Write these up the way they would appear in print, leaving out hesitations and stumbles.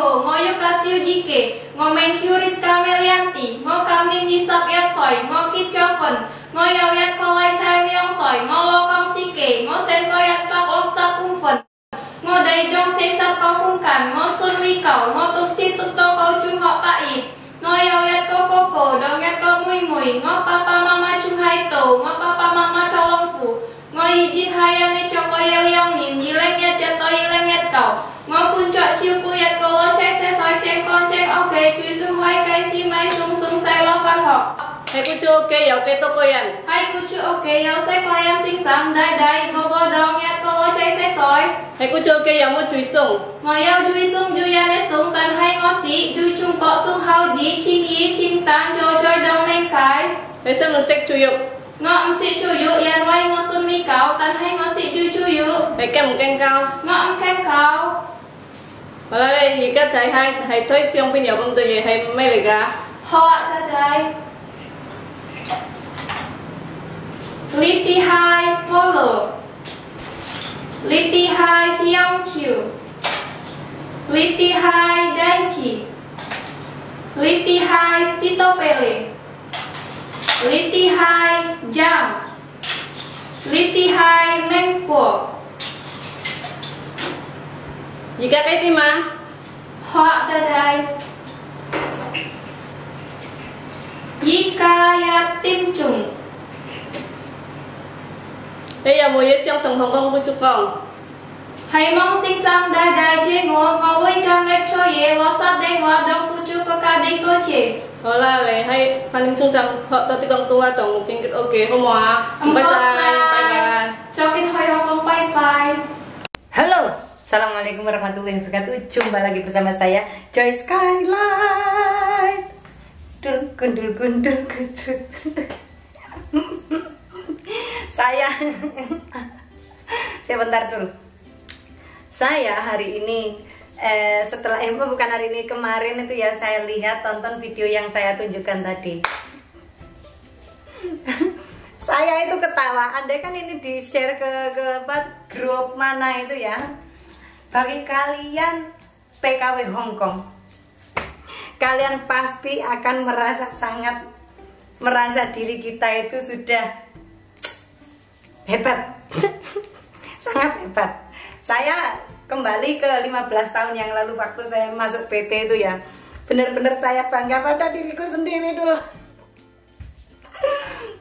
Ho, Ngo Yukasio Jike, Ngo Menkyuris Kamelianti, Ngo Kamnin Yisap Yat Soy, Ngo Kit Joven, Ngo Yao Yat Kolai Chai Leong Soy, Ngo Lokong Sike, Ngo Sen Ko Yat Pak Lok Sa Kung Fen, Ngo Dai Jong Se Sap Kau Kung Kan, Ngo Sun Wi Kau, Ngo Tuk Si Tuk To Kau Chung Hok Pa I, Ngo Yao Yat Ko Koko, Dong Yat Ko Mui Mui, Ngo Papa Mama Chung Hai To, Ngo Papa Mama Cholong Fu, Ngo Yijin Hayam Ni Choko Ye Leong Nin, Yileng Yat Jat To Yileng Yat Kau, Ngo Kun Chok Chiu Ku Yat Ko Lo Chek Se Soi Cheng Kon Cheng Ok, Chui Sung Hoi Kai Si Mai Sung Sung Sai Lo Fan Hok. Hai kucu oke ya oke to koyan. Hai kucu oke ya sai koyan sing sam dai dai go go dong Yat Ko Lo Chek Se Soi. Hai kucu oke ya mo chui sung. Ngo Yao Chui Sung Ju Yan Ne Sung Tan Hai Ngo Si, Ju Chung Ko Sung Hao Ji, Chin Yi Chin Tan Jo Choi Dong Leng Kai. Hai sam sek chuyuk. Ngo Si Chu Yu Yan Wai Ngo Sun Mi Cao, Tan Hai Ngo Si Ju Chu Yu. Hai kem keng cao. Ngo Keng Cao. Ở đây thì các thầy hay推xong bây giờ công ty gì hay mấy lời cả. Họ ra đây. Liti Hai Polo, Liti Hai Hyong Chiu, Liti Hai Danchi, Liti Hai Sitopele, Liti Hai Jam, Liti Hai Mengkuo. Gì các cái tim mà. Họ ra đây. Yikaya Tim Chung. Bây giờ mùi xong thằng Hồng Kông của chú con. Hay mong sinh sang đai đai chế ngô ngô vui cam lệch cho ye lo sắp đen hoa đông phụ chú có ca đinh tô chế. Họ là lại hay phan ninh chung sang họ tao tích công tua tổng chính kết ok không mà. Bye bye. Cho cái hơi Hong Kong bye bye. Halo, Assalamualaikum warahmatullahi wabarakatuh. Jumpa lagi bersama saya Joy Skylight. Dul gundul gundul gundul. Saya bentar dulu. Saya hari ini setelah bukan hari ini, kemarin itu ya saya lihat tonton video yang saya tunjukkan tadi. Saya itu ketawa. Andai kan ini di share ke grup mana itu ya. Bagi kalian TKW Hongkong, kalian pasti akan merasa diri kita itu sudah hebat. Sangat hebat. Saya kembali ke 15 tahun yang lalu waktu saya masuk PT itu ya. Benar-benar saya bangga pada diriku sendiri dulu.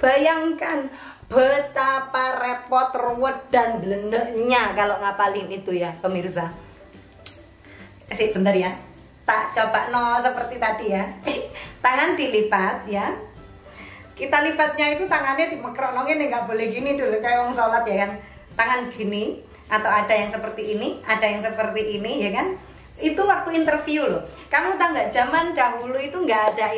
Bayangkan betapa repot, ruwet dan blendeknya kalau ngapalin itu ya pemirsa. Bentar ya. Tak coba seperti tadi ya. Tangan dilipat ya. Kita lipatnya itu tangannya dimekronongin, nggak boleh gini dulu kayak orang sholat ya kan. Tangan gini, atau ada yang seperti ini, ada yang seperti ini ya kan. Itu waktu interview loh. Kamu tahu nggak, zaman dahulu itu nggak ada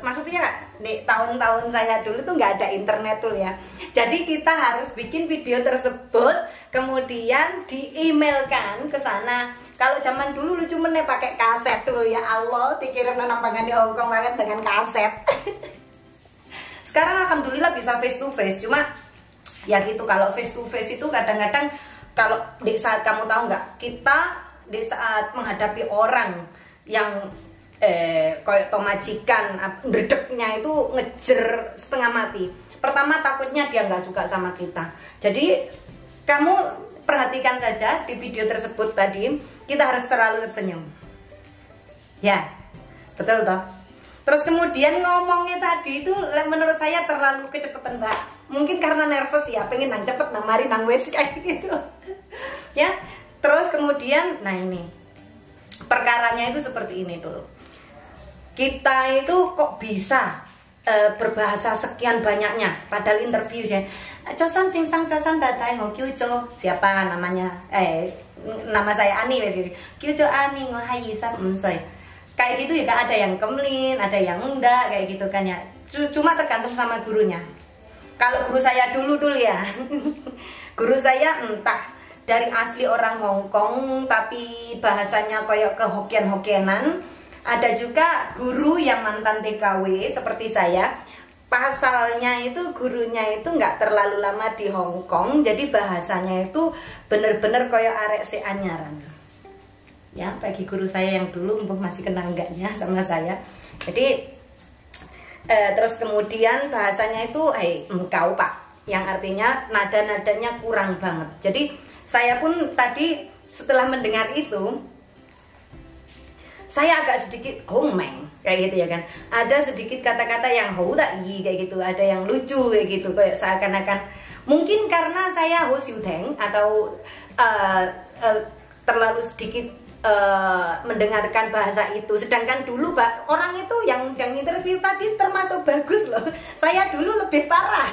maksudnya di tahun-tahun saya dulu tuh nggak ada internet dulu ya. Jadi kita harus bikin video tersebut, kemudian di-emailkan ke sana. Kalau zaman dulu lucu meneh pakai kaset dulu ya Allah, dikirim nampangan di Hongkong banget dengan kaset. Sekarang alhamdulillah bisa face to face, cuma ya gitu, kalau face to face itu kadang-kadang kalau di saat kamu tahu nggak, kita di saat menghadapi orang yang kayak majikan, ndredegnya itu ngejer setengah mati. Pertama takutnya dia nggak suka sama kita. Jadi kamu perhatikan saja di video tersebut tadi, kita harus terlalu tersenyum. Ya, betul toh? Terus kemudian ngomongnya tadi itu menurut saya terlalu kecepatan mbak. Mungkin karena nervous ya, pengen nang cepet nang mari nang wes kayak gitu. Ya, terus kemudian, nah ini perkaranya itu seperti ini dulu. Kita itu kok bisa berbahasa sekian banyaknya, padahal interview ya. Cosan singsang cosan datai ngo kyujo, siapa namanya? Nama saya Ani wes gitu. Kyujo Ani ngo hayi sap msoi. Kayak gitu ya kan, ada yang kemlin, ada yang enggak kayak gitu kan ya. Cuma tergantung sama gurunya. Kalau guru saya dulu ya, guru saya entah dari asli orang Hongkong tapi bahasanya kayak ke Hokkien-Hokkienan. Ada juga guru yang mantan TKW seperti saya. Pasalnya itu gurunya itu nggak terlalu lama di Hongkong, jadi bahasanya itu bener-bener kayak arek se anyaran. ya, bagi guru saya yang dulu masih kenal enggaknya sama saya. Jadi terus kemudian bahasanya itu engkau Pak, yang artinya nada-nadanya kurang banget. Jadi saya pun tadi setelah mendengar itu, saya agak sedikit homeng kayak gitu ya kan. Ada sedikit kata-kata yang houdayi kayak gitu, ada yang lucu kayak gitu, kayak seakan-akan mungkin karena saya hosudeng atau terlalu sedikit mendengarkan bahasa itu. Sedangkan dulu orang itu yang interview tadi termasuk bagus loh. Saya dulu lebih parah.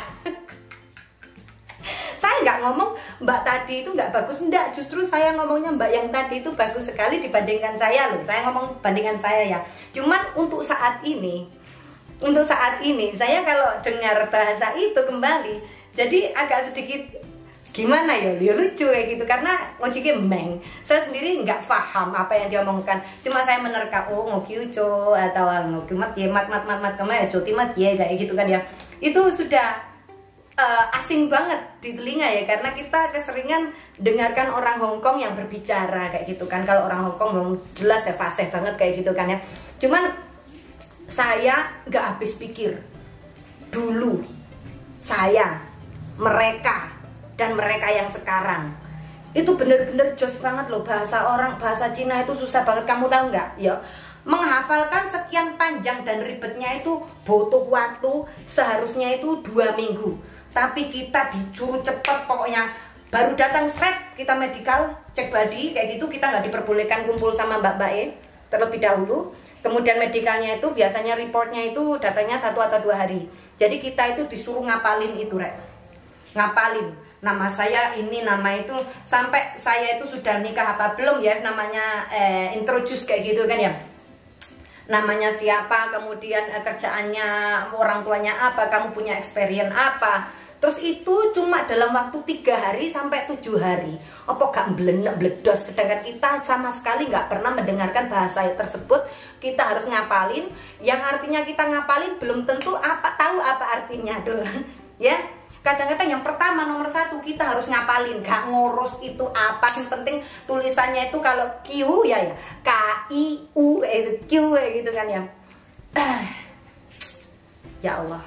Saya nggak ngomong Mbak tadi itu nggak bagus, enggak, justru saya ngomongnya Mbak yang tadi itu bagus sekali dibandingkan saya loh. Saya ngomong bandingkan saya ya. Cuman untuk saat ini saya kalau dengar bahasa itu kembali, jadi agak sedikit gimana ya, lucu kayak gitu, karena ngojiknya meng. Saya sendiri nggak paham apa yang dia omongkan. Cuma saya menerka, oh ngokiuco atau ngokimat ya mat kemana cotimat ya kayak gitu kan ya. Itu sudah asing banget di telinga ya, karena kita keseringan dengarkan orang Hongkong yang berbicara kayak gitu kan. Kalau orang Hongkong belum jelas ya, fasih banget kayak gitu kan ya. Cuman saya nggak habis pikir dulu, saya, mereka dan mereka yang sekarang itu bener-bener jos banget loh. Bahasa Cina itu susah banget, kamu tahu nggak ya? Menghafalkan sekian panjang dan ribetnya itu butuh waktu seharusnya itu 2 minggu. Tapi kita disuruh cepet, pokoknya baru datang seret kita medical cek body kayak gitu, kita nggak diperbolehkan kumpul sama mbak-mbak terlebih dahulu. Kemudian medicalnya itu biasanya reportnya itu datanya 1 atau 2 hari. Jadi kita itu disuruh ngapalin itu ngapalin nama saya ini, nama itu, sampai saya itu sudah nikah apa belum ya, namanya introduce kayak gitu kan ya. Namanya siapa, kemudian kerjaannya, orang tuanya apa, kamu punya experience apa. Terus itu cuma dalam waktu 3 hari sampai 7 hari. Apa gak bledos, sedangkan kita sama sekali nggak pernah mendengarkan bahasa tersebut. Kita harus ngapalin, yang artinya kita ngapalin belum tentu tahu apa artinya dulu. Ya, kadang-kadang yang pertama nomor 1 kita harus ngapalin, gak ngurus itu apa, yang penting tulisannya itu kalau Q ya K-I-U Q gitu kan ya. Ya Allah,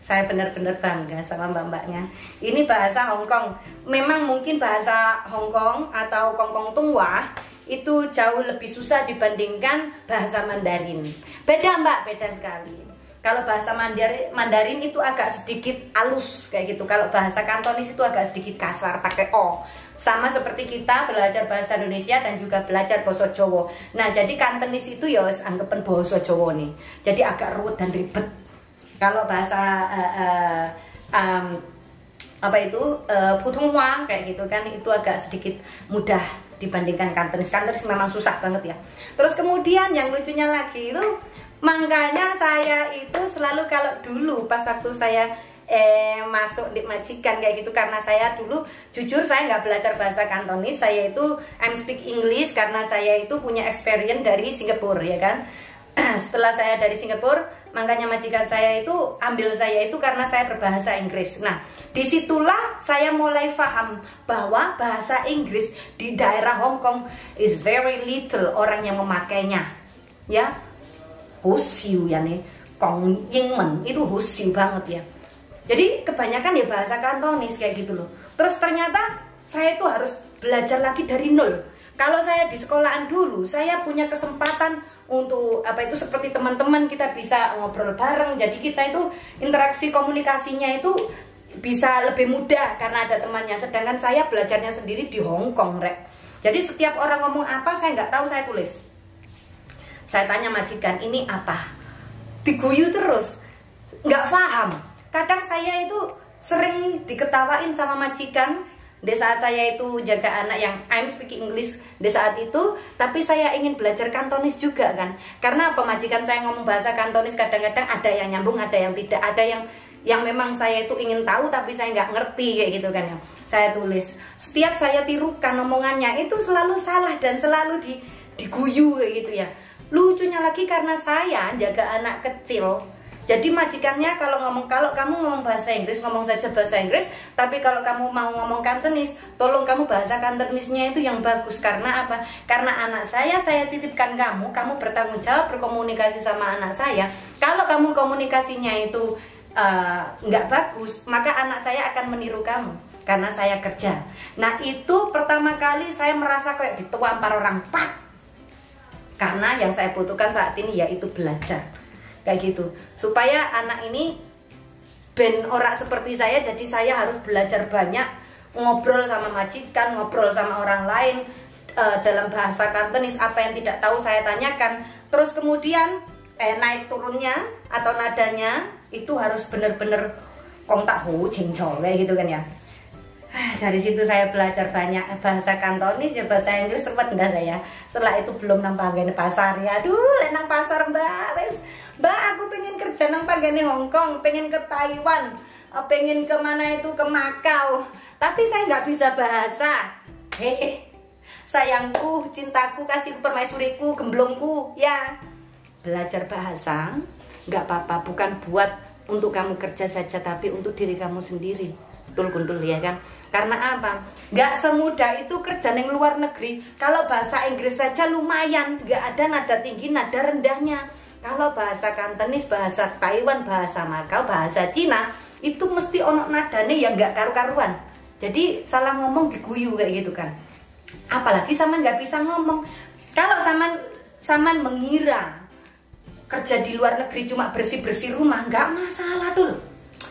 saya benar-benar bangga sama mbak-mbaknya. Ini bahasa Hongkong. Memang mungkin bahasa Hongkong atau Kongkong Tua itu jauh lebih susah dibandingkan bahasa Mandarin. Beda mbak, beda sekali. Kalau bahasa Mandarin itu agak sedikit halus kayak gitu. Kalau bahasa Kantonis itu agak sedikit kasar, pakai O. Sama seperti kita belajar bahasa Indonesia dan juga belajar bahasa Jawa. Nah, jadi Kantonis itu ya anggapan bahasa Jawa nih. Jadi agak ruwet dan ribet. Kalau bahasa Putonghua kayak gitu kan, itu agak sedikit mudah dibandingkan Kantonis. Kantonis memang susah banget ya. Terus kemudian yang lucunya lagi itu, makanya saya itu selalu kalau dulu pas waktu saya masuk di majikan kayak gitu, karena saya dulu jujur saya nggak belajar bahasa Kantonis, saya itu speak English karena saya itu punya experience dari Singapura ya kan. Setelah saya dari Singapura, makanya majikan saya itu ambil saya itu karena saya berbahasa Inggris. Nah, disitulah saya mulai paham bahwa bahasa Inggris di daerah Hong Kong is very little orang yang memakainya, ya. Hosiu ya nih, Kong Yingmen itu hosiu banget ya. Jadi kebanyakan ya bahasa Kantonis kayak gitu loh. Terus ternyata saya itu harus belajar lagi dari nol. Kalau saya di sekolahan dulu, saya punya kesempatan untuk seperti teman-teman, kita bisa ngobrol bareng. Jadi kita itu interaksi komunikasinya itu bisa lebih mudah karena ada temannya. Sedangkan saya belajarnya sendiri di Hong Kong, Jadi setiap orang ngomong apa saya nggak tahu, saya tulis. Saya tanya majikan, ini apa? Diguyu terus, nggak paham. Kadang saya itu sering diketawain sama majikan di saat saya itu jaga anak yang I'm speaking English di saat itu, tapi saya ingin belajar Kantonis juga kan. Karena apa, majikan saya ngomong bahasa Kantonis kadang-kadang ada yang nyambung, ada yang tidak, ada yang memang saya itu ingin tahu tapi saya nggak ngerti kayak gitu kan ya. Saya tulis. Setiap saya tirukan omongannya itu selalu salah dan selalu diguyu kayak gitu ya. Lucunya lagi karena saya jaga anak kecil. Jadi majikannya kalau kamu ngomong bahasa Inggris, ngomong saja bahasa Inggris. Tapi kalau kamu mau ngomong Kantonis, tolong kamu bahasa Kantonisnya itu yang bagus. Karena apa? Karena anak saya titipkan kamu bertanggung jawab berkomunikasi sama anak saya. Kalau kamu komunikasinya itu nggak bagus, maka anak saya akan meniru kamu. Karena saya kerja. Nah itu pertama kali saya merasa kayak ditampar orang, pak. Karena yang saya butuhkan saat ini yaitu belajar. Kayak gitu. Supaya anak ini ben ora seperti saya, jadi saya harus belajar banyak, ngobrol sama majikan, ngobrol sama orang lain dalam bahasa Kantonis. Apa yang tidak tahu saya tanyakan. Terus kemudian naik turunnya atau nadanya itu harus bener-bener kong tak hu cing kayak gitu kan ya. Dari situ saya belajar banyak bahasa Kantonis, ya bahasa Inggris sempat enggak saya. Setelah itu belum nang panggene pasar ya. Aduh, nang pasar Mbak, wes. Mbak, aku pengen kerja nang panggene Hong Kong, pengen ke Taiwan, pengen ke mana itu ke Makau. Tapi saya nggak bisa bahasa. Hehe. Sayangku, cintaku, kasih permaisuriku, gemblongku, ya. Belajar bahasa nggak apa-apa, bukan buat untuk kamu kerja saja, tapi untuk diri kamu sendiri. Betul kundul ya kan? Karena apa? Nggak semudah itu kerja di luar negeri. Kalau bahasa Inggris saja lumayan, nggak ada nada tinggi, nada rendahnya. Kalau bahasa Kantonis, bahasa Taiwan, bahasa Makau, bahasa Cina, itu mesti ono nadanya yang nggak karu-karuan. Jadi salah ngomong diguyu kayak gitu kan. Apalagi Saman nggak bisa ngomong. Kalau Saman mengira kerja di luar negeri cuma bersih-bersih rumah, nggak masalah dulu.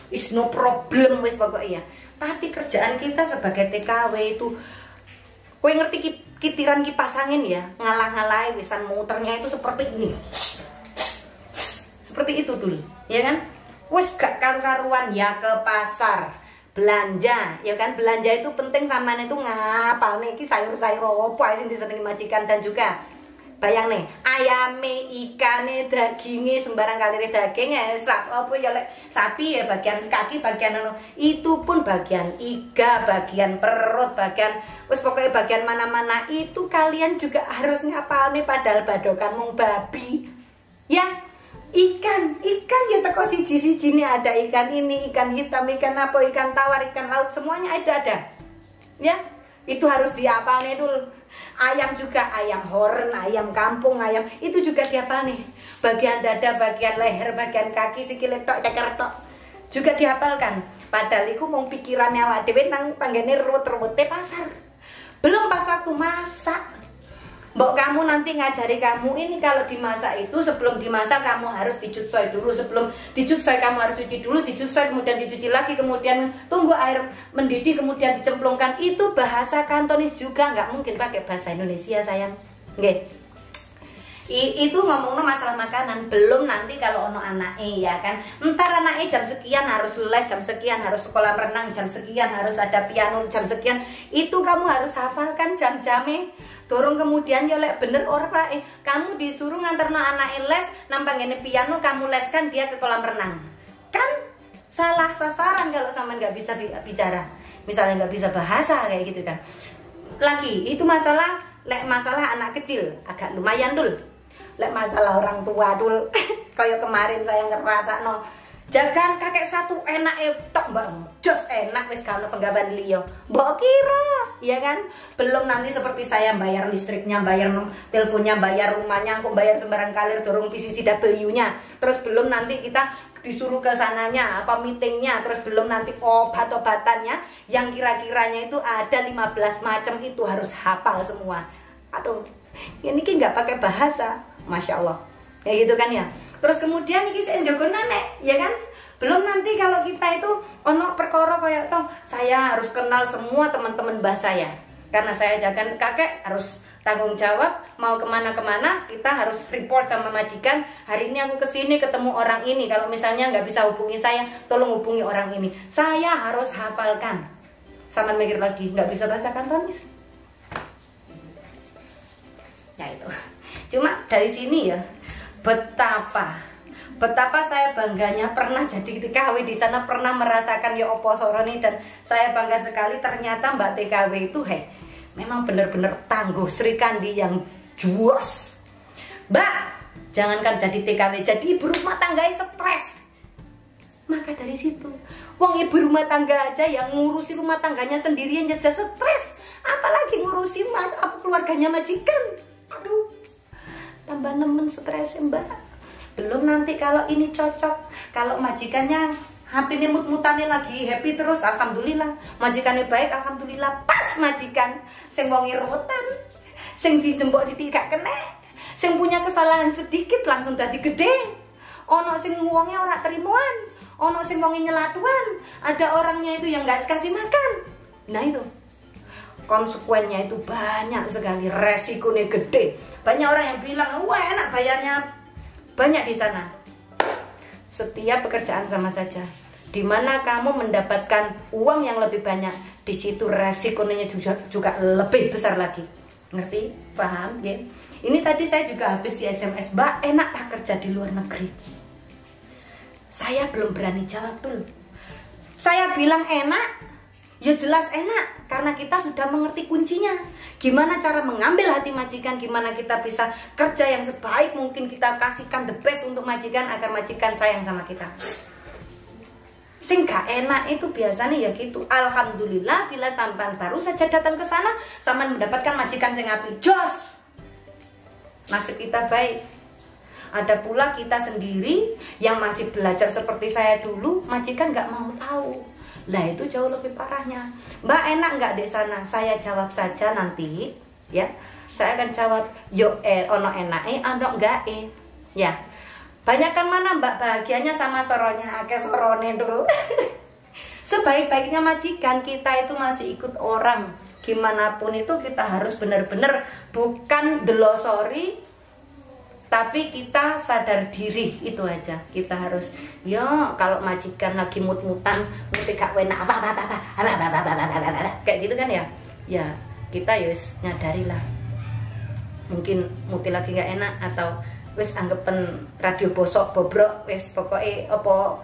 Is no problem wes pokoknya. Tapi kerjaan kita sebagai TKW itu, kowe ngerti kitiran kipas angin ya, ngalah-ngalahi wisan muternya itu seperti ini. Seperti itu dulu, ya kan? Wes gak karu-karuan ya ke pasar belanja, ya kan? Belanja itu penting, sampean itu ngapal nih sayur-sayur apa sing disenengi majikan. Dan juga bayang nih, ayame, ikane, dagingnya sembarang kali dagingnya, apa ya lek sapi ya bagian kaki, bagian itu pun bagian iga, bagian perut, bagian wis pokoknya bagian mana-mana itu kalian juga harus ngapal nih. Padahal badokan mung babi, ya. Ikan ya teko siji-siji nih, ada ikan ini, ikan hitam, ikan apa, ikan tawar, ikan laut, semuanya ada. Ya, itu harus dihafal nih dulu. Ayam juga, ayam horn, ayam kampung, ayam itu juga dihafal nih. Bagian dada, bagian leher, bagian kaki, sikile tok, ceker tok juga dihafalkan. Padahal iku mung pikirannya awak dhewe nang panggene ruwet-ruwete pasar. Belum pas waktu masak. Mbok kamu nanti ngajari kamu ini kalau dimasak itu sebelum dimasak kamu harus dicuci dulu, sebelum dicuci kamu harus cuci dulu, dicuci kemudian dicuci lagi, kemudian tunggu air mendidih kemudian dicemplungkan. Itu bahasa Kantonis juga, nggak mungkin pakai bahasa Indonesia sayang. Nggih. Itu ngomongnya masalah makanan. Belum nanti kalau ono anaknya ya kan, ntar anaknya jam sekian harus les, jam sekian harus sekolah renang, jam sekian harus ada piano, jam sekian itu kamu harus hafalkan jam-jamnya. Dorong kemudian ya lek bener ora kamu disuruh nganterno anaknya les nampang ini piano, kamu leskan dia ke kolam renang, kan salah sasaran kalau sama nggak bisa bicara, misalnya nggak bisa bahasa kayak gitu kan. Lagi itu masalah anak kecil agak lumayan dul. Lek masalah orang tua dul kayak kemarin saya ngerasa no jagan kakek satu enak tok mbak, jos enak wis kalau penggaban liyo mbok kira ya kan. Belum nanti seperti saya bayar listriknya, bayar teleponnya, bayar rumahnya, aku bayar sembarang kalir dorong PCCW-nya. Terus belum nanti kita disuruh ke sananya apa meetingnya, terus belum nanti obat-obatannya yang kira-kiranya itu ada 15 macam, itu harus hafal semua. Aduh, ini ki nggak pakai bahasa, masya Allah, ya gitu kan ya. Terus kemudian ini saya jago nenek, ya kan. Belum nanti kalau kita itu ono perkara kayak toh, saya harus kenal semua teman-teman mbah saya, karena saya jaga kakek harus tanggung jawab, mau kemana-kemana kita harus report sama majikan. Hari ini aku kesini ketemu orang ini, kalau misalnya nggak bisa hubungi saya, tolong hubungi orang ini. Saya harus hafalkan. Sama mikir lagi, nggak bisa bahasa Kantonis. Ya itu. Cuma dari sini ya, betapa saya bangganya pernah jadi TKW di sana, pernah merasakan ya opo soroni, dan saya bangga sekali ternyata Mbak TKW itu memang benar-benar tangguh, Sri Kandi yang juos. Mbak, jangankan jadi TKW, jadi ibu rumah tangga stres. Maka dari situ, wong ibu rumah tangga aja yang ngurusi rumah tangganya sendirian aja stres, apalagi ngurusi keluarganya majikan. Aduh, tambah nemen stres Mbak. Belum nanti kalau ini cocok, kalau majikannya hati mut-mutane lagi happy terus, alhamdulillah. Majikannya baik, alhamdulillah. Pas majikan sing wonge ruwetan, sing dijembok didik gak kena, sing punya kesalahan sedikit langsung dadi gede. Ono sing wonge ora terimoan, ono sing wonge nyelatuan, ada orangnya itu yang gak kasih makan. Nah itu konsekuennya itu banyak sekali, resikonya gede. Banyak orang yang bilang, wah enak bayarnya banyak di sana. Setiap pekerjaan sama saja. Dimana kamu mendapatkan uang yang lebih banyak, di situ resikonya juga lebih besar lagi. Ngerti? Paham? Ya? Ini tadi saya juga habis di SMS, Mbak enak tak kerja di luar negeri? Saya belum berani jawab dulu. Saya bilang enak, ya jelas enak, karena kita sudah mengerti kuncinya. Gimana cara mengambil hati majikan, gimana kita bisa kerja yang sebaik mungkin, kita kasihkan the best untuk majikan agar majikan sayang sama kita. Sing gak enak itu biasanya ya gitu. Alhamdulillah bila sampan baru saja datang ke sana, sampan mendapatkan majikan sing api, jos. Nasib kita baik. Ada pula kita sendiri yang masih belajar seperti saya dulu, majikan gak mau tahu. Lah itu jauh lebih parahnya. Mbak enak nggak di sana? Saya jawab saja nanti, ya. Saya akan jawab, yo ono enake, ono enggak ya. Banyakkan mana Mbak bahagianya sama soronya, akeh sorone dulu. Sebaik-baiknya majikan kita itu masih ikut orang. Gimana pun itu kita harus benar-benar bukan delosori, tapi kita sadar diri, itu aja. Kita harus, yo kalau majikan lagi mut-mutan, muti gak enak kayak gitu kan ya. Ya kita yus nyadari lah. Mungkin muti lagi gak enak atau wis anggapan radio bosok bobrok, wis pokoknya apa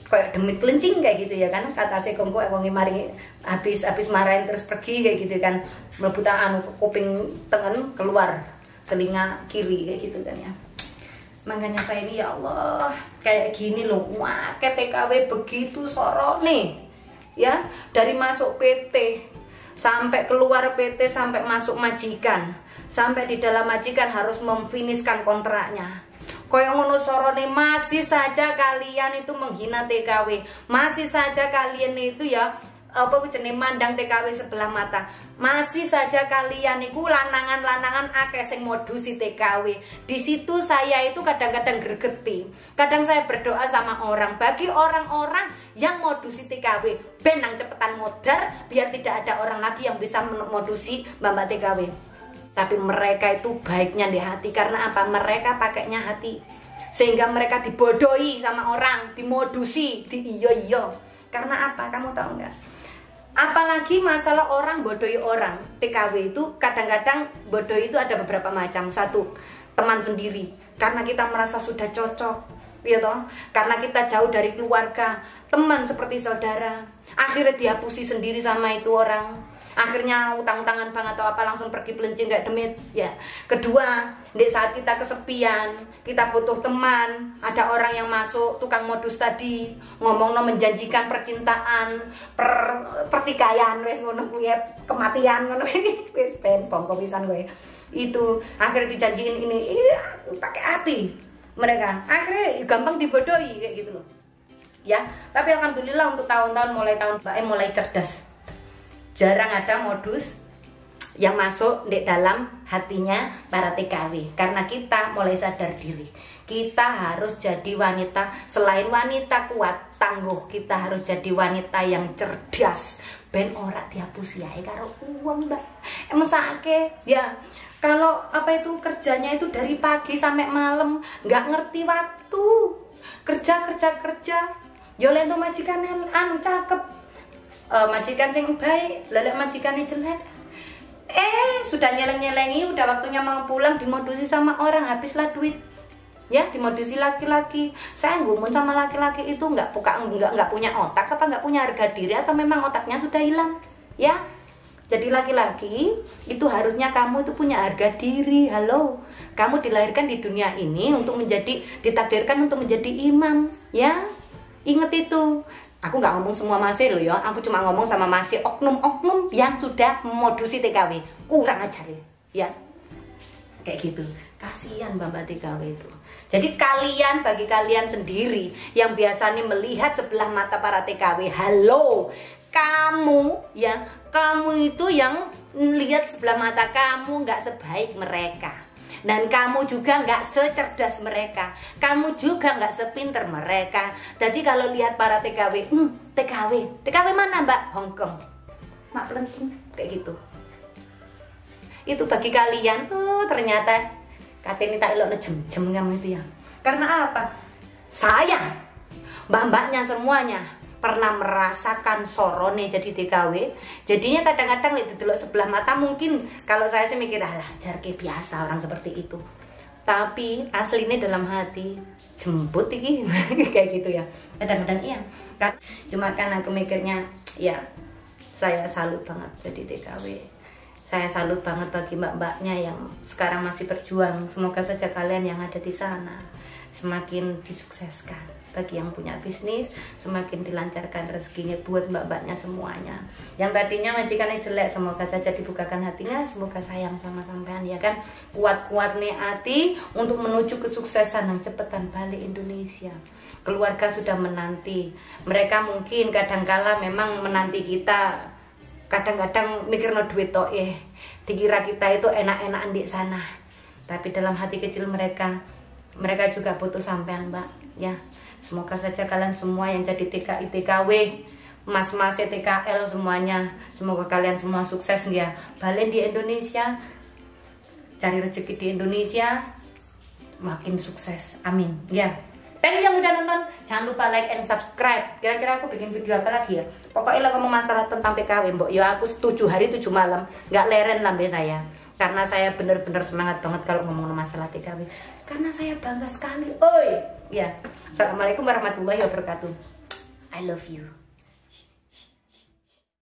kayak demit kelincing kayak gitu ya kan. Saat ase kongko wonge mari habis marahin terus pergi kayak gitu kan. Mlebu anu kuping tengen keluar telinga kiri kayak gitu kan ya. Makanya saya ini ya Allah kayak gini loh, wah TKW begitu sorone ya, dari masuk PT sampai keluar PT sampai masuk majikan, sampai di dalam majikan harus memfiniskan kontraknya. Koyo ngono sorone, masih saja kalian itu menghina TKW, masih saja kalian itu ya apa jenenge mandang TKW sebelah mata. Masih saja kalian itu lanangan-lanangan akeh sing modusi TKW. Di situ saya itu kadang-kadang gregeti. Kadang saya berdoa sama orang, bagi orang-orang yang modusi TKW, ben nang cepetan modar biar tidak ada orang lagi yang bisa modusi Mbak TKW. Tapi mereka itu baiknya di hati, karena apa? Mereka pakainya hati. Sehingga mereka dibodohi sama orang, dimodusi, di iyo-iyo. Karena apa? Kamu tahu nggak? Apalagi masalah orang bodohi orang. TKW itu kadang-kadang bodohi itu ada beberapa macam. Satu, teman sendiri, karena kita merasa sudah cocok, ya toh? Karena kita jauh dari keluarga, teman seperti saudara, akhirnya dihapusi sendiri sama itu orang. Akhirnya utang-utangan banget atau apa langsung pergi pelencing gak demit ya. Kedua, di saat kita kesepian, kita butuh teman, ada orang yang masuk tukang modus tadi, ngomong menjanjikan percintaan, pertikaian, wes ngono kuwi kematian ngono wis ben bongko pisan kowe. Itu akhirnya dijanjiin ini pakai hati. Mereka akhirnya gampang dibodohi kayak gitu loh. Ya, tapi alhamdulillah untuk tahun-tahun mulai cerdas. Jarang ada modus yang masuk di dalam hatinya para TKW, karena kita mulai sadar diri. Kita harus jadi wanita, selain wanita kuat, tangguh, kita harus jadi wanita yang cerdas. Ben ora dihapusi ae karo uang, Mbak. Mesake ya, kalau apa itu kerjanya itu dari pagi sampai malam, nggak ngerti waktu. Kerja. Yo lento majikan anu cakep. Majikan sing baik, lelek majikannya jelek. Sudah nyeleng-nyelengi, udah waktunya mau pulang, dimodusi sama orang, habislah duit. Ya, dimodusi laki-laki. Saya ngomong sama laki-laki itu nggak punya otak, apa nggak punya harga diri, atau memang otaknya sudah hilang. Ya, jadi laki-laki itu harusnya kamu itu punya harga diri. Halo, kamu dilahirkan di dunia ini untuk ditakdirkan untuk menjadi imam. Ya, Ingat itu. Aku nggak ngomong semua masih loh ya, aku cuma ngomong sama masih oknum-oknum yang sudah memodusi TKW. Kurang ajar ya. Kayak gitu. Kasihan mbak-mbak TKW itu. Jadi kalian, bagi kalian sendiri yang biasanya melihat sebelah mata para TKW, halo, kamu ya, kamu itu yang lihat sebelah mata kamu nggak sebaik mereka. Dan kamu juga nggak secerdas mereka, kamu juga nggak sepinter mereka. Jadi kalau lihat para TKW, TKW mana mbak? Hongkong, mak pelenting, kayak gitu. Itu bagi kalian, ternyata katanya tak elok jem kamu itu ya. Karena apa? Sayang, mbak-mbaknya semuanya pernah merasakan sorone jadi TKW. Jadinya kadang-kadang lihat dulu sebelah mata, mungkin kalau saya sih mikir alah jarke biasa orang seperti itu. Tapi aslinya dalam hati jemput iki kayak gitu ya. Kadang-kadang iya. Kan cuma kan aku mikirnya ya saya salut banget jadi TKW. Saya salut banget bagi mbak-mbaknya yang sekarang masih berjuang. Semoga saja kalian yang ada di sana semakin disukseskan. Bagi yang punya bisnis, semakin dilancarkan rezekinya buat mbak-mbaknya semuanya. Yang tadinya majikannya jelek, semoga saja dibukakan hatinya. Semoga sayang sama sampean ya kan. Kuat-kuat nih hati untuk menuju kesuksesan yang cepetan balik Indonesia. Keluarga sudah menanti. Mereka mungkin kadangkala memang menanti kita. Kadang-kadang mikir no duit toh dikira kita itu enak-enakan di sana. Tapi dalam hati kecil mereka juga butuh sampean mbak ya. Semoga saja kalian semua yang jadi TKI TKW, mas-mas TKL semuanya, semoga kalian semua sukses ya. Balik di Indonesia, cari rezeki di Indonesia, makin sukses. Amin ya. Thank you yang udah nonton. Jangan lupa like and subscribe. Kira-kira aku bikin video apa lagi ya? Pokoknya lah ngomong masalah tentang TKW mbok. Ya aku 7 hari 7 malam, nggak leren lambe saya. Karena saya bener-bener semangat banget kalau ngomong masalah TKW. Karena saya bangga sekali. Oi, ya. Assalamualaikum warahmatullahi wabarakatuh. I love you.